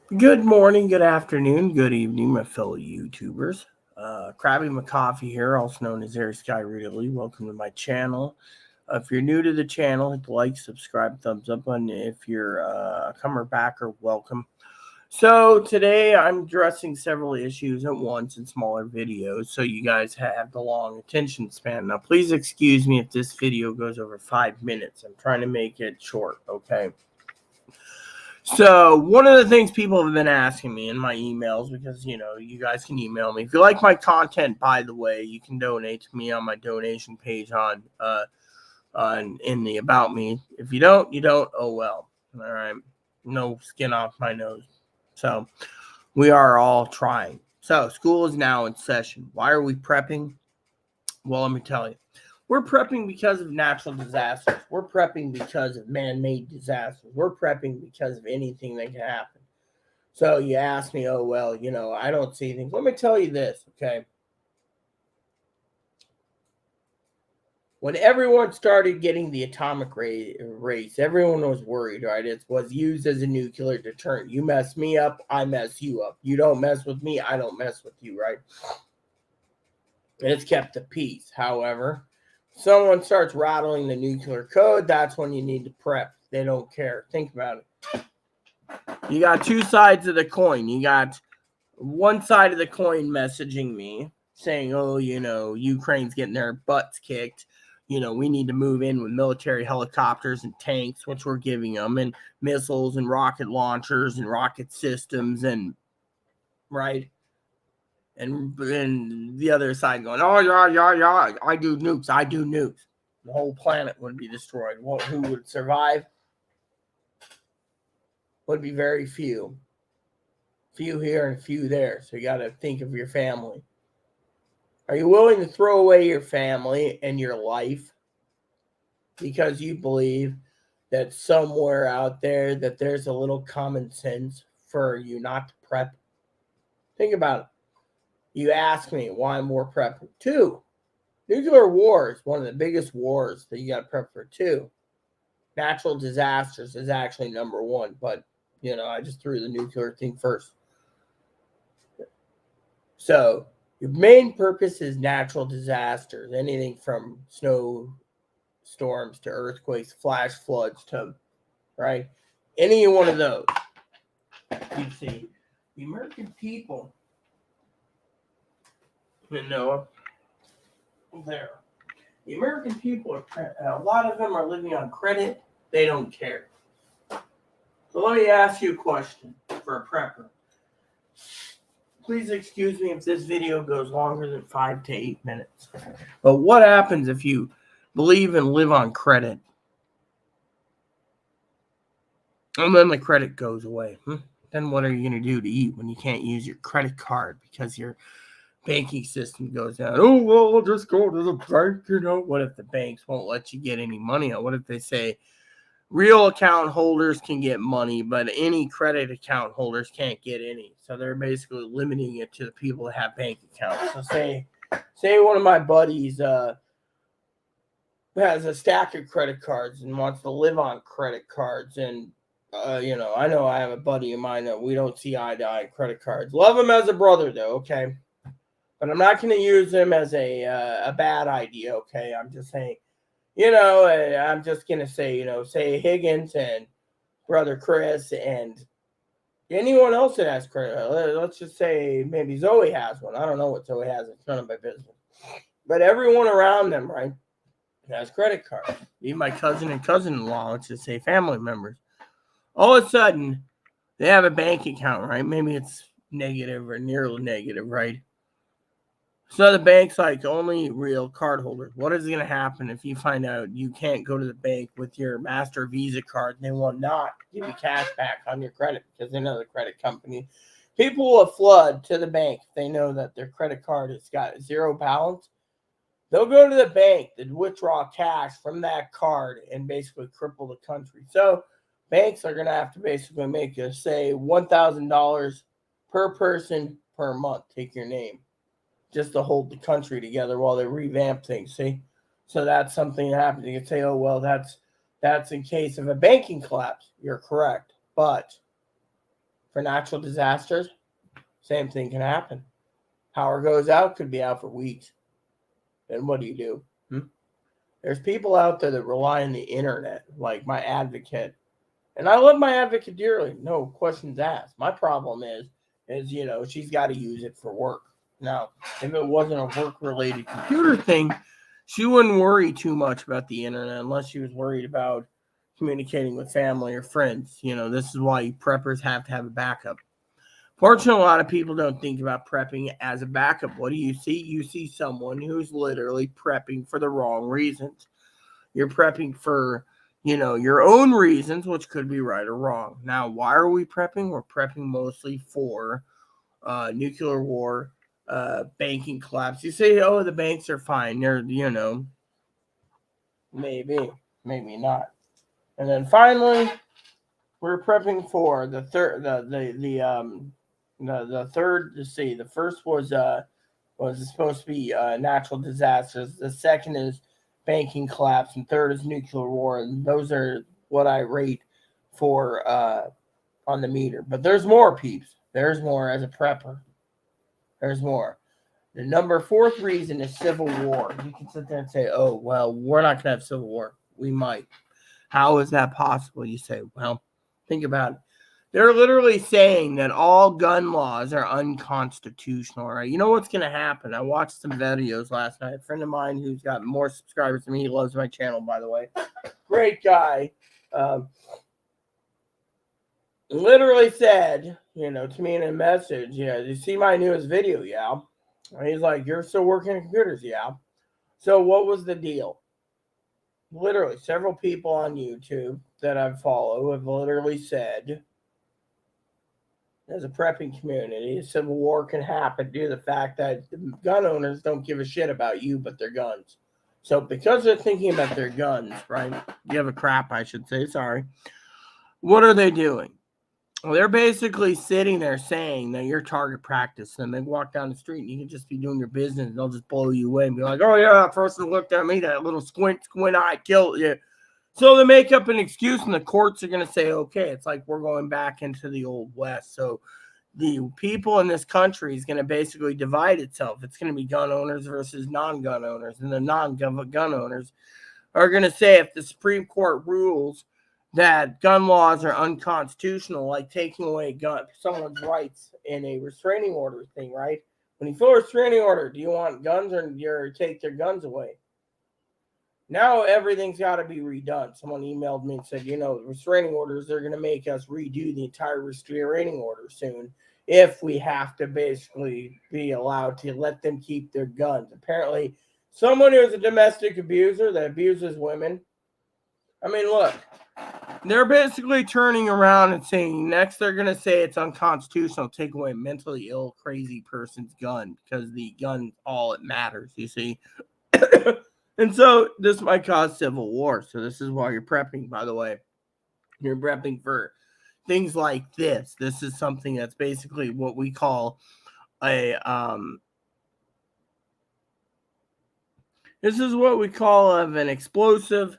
Good morning, good afternoon, good evening, my fellow YouTubers. Krabby McCoffee here, also known as Air Sky Rita. Welcome to my channel. If you're new to the channel, hit the like, subscribe, thumbs up button. If you're a comer backer, welcome. So today I'm addressing several issues at once in smaller videos, so you guys have the long attention span. Now, please excuse me if this video goes over 5 minutes. I'm trying to make it short, okay? So one of the things people have been asking me in my emails, because you guys can email me if you like my content. By the way, you can donate to me on my donation page on in the about me. If you don't, you don't. Oh well. All right, no skin off my nose. So we are all trying. So school is now in session. Why are we prepping? Well, let me tell you. We're prepping because of natural disasters. We're prepping because of man-made disasters. We're prepping because of anything that can happen. So you ask me, oh, well, I don't see things. Let me tell you this, okay? When everyone started getting the atomic race, everyone was worried, right? It was used as a nuclear deterrent. You mess me up, I mess you up. You don't mess with me, I don't mess with you, right? It's kept the peace. However, someone starts rattling the nuclear code, that's when you need to prep. They don't care. Think about it. You got two sides of the coin. You got one side of the coin messaging me saying, oh, Ukraine's getting their butts kicked. We need to move in with military helicopters and tanks, which we're giving them, and missiles and rocket launchers and rocket systems, and right. And the other side going, oh, yeah, I do nukes. The whole planet would be destroyed. Who would survive? Would be very few. Few here and few there. So you got to think of your family. Are you willing to throw away your family and your life because you believe that somewhere out there that there's a little common sense for you not to prep? Think about it. You ask me why I'm more prepping. Two, nuclear war is one of the biggest wars that you got to prep for. Two, natural disasters is actually number one, but I just threw the nuclear thing first. So your main purpose is natural disasters, anything from snow storms to earthquakes, flash floods to right, any one of those. You see, the American people, there. The American people a lot of them are living on credit. They don't care. So let me ask you a question for a prepper. Please excuse me if this video goes longer than 5 to 8 minutes. But what happens if you believe and live on credit? And then the credit goes away. Then what are you going to do to eat when you can't use your credit card because your banking system goes down? Oh, well, I'll just go to the bank, What if the banks won't let you get any money out? What if they say real account holders can get money, but any credit account holders can't get any? So they're basically limiting it to the people that have bank accounts. So say one of my buddies has a stack of credit cards and wants to live on credit cards, and I know I have a buddy of mine that we don't see eye to eye on credit cards. Love him as a brother, though, okay? But I'm not going to use him as a bad idea, okay? I'm just saying, I'm just going to say, say Higgins and brother Chris and anyone else that has credit. Let's just say maybe Zoe has one. I don't know what Zoe has. It's none of my business. But everyone around them, right, has credit cards. Even my cousin and cousin-in-law, let's just say family members. All of a sudden, they have a bank account, right? Maybe it's negative or nearly negative, right? So the bank's like, only real card holders. What is going to happen if you find out you can't go to the bank with your Master Visa card and they will not give you cash back on your credit because they know the credit company? People will flood to the bank if they know that their credit card has got zero balance. They'll go to the bank to withdraw cash from that card and basically cripple the country. So banks are going to have to basically make you say $1,000 per person per month. Take your name just to hold the country together while they revamp things. See, so that's something that happens. You can say, oh well, that's in case of a banking collapse. You're correct, but for natural disasters, same thing can happen. Power goes out, could be out for weeks. Then what do? There's people out there that rely on the internet, like my advocate. And I love my advocate dearly. No questions asked. My problem is she's got to use it for work. Now, if it wasn't a work-related computer thing, she wouldn't worry too much about the internet unless she was worried about communicating with family or friends. This is why preppers have to have a backup. Fortunately, a lot of people don't think about prepping as a backup. What do you see? You see someone who's literally prepping for the wrong reasons. You're prepping for, your own reasons, which could be right or wrong. Now, why are we prepping? We're prepping mostly for nuclear war, banking collapse. You say, oh, the banks are fine. They're, maybe not. And then finally, we're prepping for the third, the third. Let's see. The first was supposed to be natural disasters. The second is banking collapse, and third is nuclear war. And those are what I rate for on the meter. But there's more, peeps. There's more as a prepper. There's more. The fourth reason is civil war. You can sit there and say, oh, well, we're not going to have civil war. We might. How is that possible? You say, well, think about it. They're literally saying that all gun laws are unconstitutional, right? You know what's going to happen? I watched some videos last night. A friend of mine who's got more subscribers than me, he loves my channel, by the way. Great guy. Literally said, to me in a message, you see my newest video, yeah? And he's like, you're still working on computers, yeah? So what was the deal? Literally, several people on YouTube that I follow have literally said, as a prepping community, civil war can happen due to the fact that the gun owners don't give a shit about you but their guns. So because they're thinking about their guns, right? Give a crap, I should say, sorry. What are they doing? Well, they're basically sitting there saying that you're target practice, and they walk down the street and you can just be doing your business and they'll just blow you away and be like, oh yeah, that person looked at me, that little squint eye killed you. So they make up an excuse and the courts are going to say, okay, it's like we're going back into the old West. So the people in this country is going to basically divide itself. It's going to be gun owners versus non-gun owners. And the non-gun owners are going to say if the Supreme Court rules that gun laws are unconstitutional, like taking away someone's rights in a restraining order thing, right? When you feel a restraining order, do you want guns or do you take their guns away? Now everything's got to be redone. Someone emailed me and said, restraining orders, they're going to make us redo the entire restraining order soon if we have to basically be allowed to let them keep their guns. Apparently, someone who's a domestic abuser that abuses women. I mean, look, they're basically turning around and saying next they're going to say it's unconstitutional to take away a mentally ill, crazy person's gun because the gun, all it matters, you see. And so this might cause civil war. So this is why you're prepping, by the way. You're prepping for things like this. This is something that's basically what we call an explosive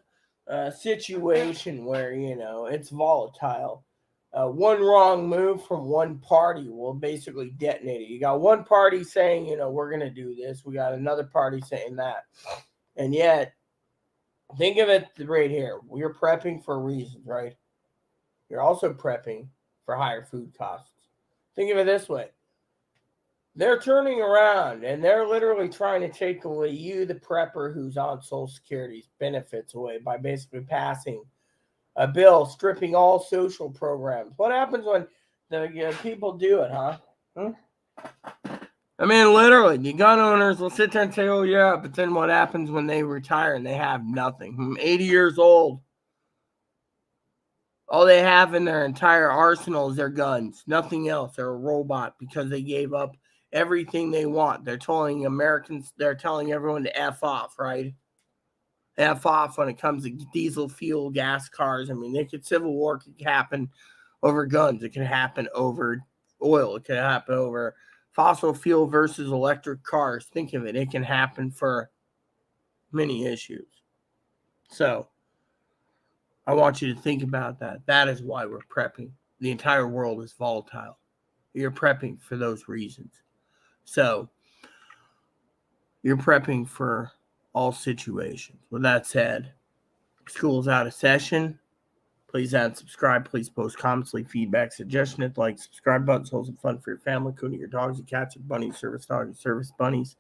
situation where, it's volatile. One wrong move from one party will basically detonate it. You got one party saying, we're going to do this. We got another party saying that. And yet, think of it right here. We're prepping for reasons, right? You're also prepping for higher food costs. Think of it this way. They're turning around and they're literally trying to take away you, the prepper who's on Social Security's benefits away by basically passing a bill stripping all social programs. What happens when the people do it, huh? I mean, literally, the gun owners will sit there and say, oh, yeah, but then what happens when they retire and they have nothing? 80 years old. All they have in their entire arsenal is their guns. Nothing else. They're a robot because they gave up everything they want. They're telling everyone to F off, right? F off when it comes to diesel fuel, gas cars. I mean, civil war could happen over guns. It could happen over oil. It could happen over fossil fuel versus electric cars. Think of it. It can happen for many issues. So I want you to think about that. That is why we're prepping. the entire world is volatile. You're prepping for those reasons. So you're prepping for all situations. With that said, school's out of session. Please add and subscribe. Please post comments, leave feedback, suggestions, hit the like, subscribe button. Hold some fun for your family, including your dogs, your cats, your bunnies, service dogs, your service bunnies.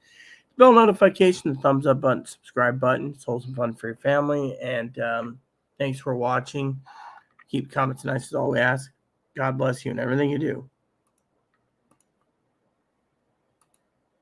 Bell notification, the thumbs up button, subscribe button. Hold some fun for your family. And thanks for watching. Keep comments nice as all we ask. God bless you and everything you do.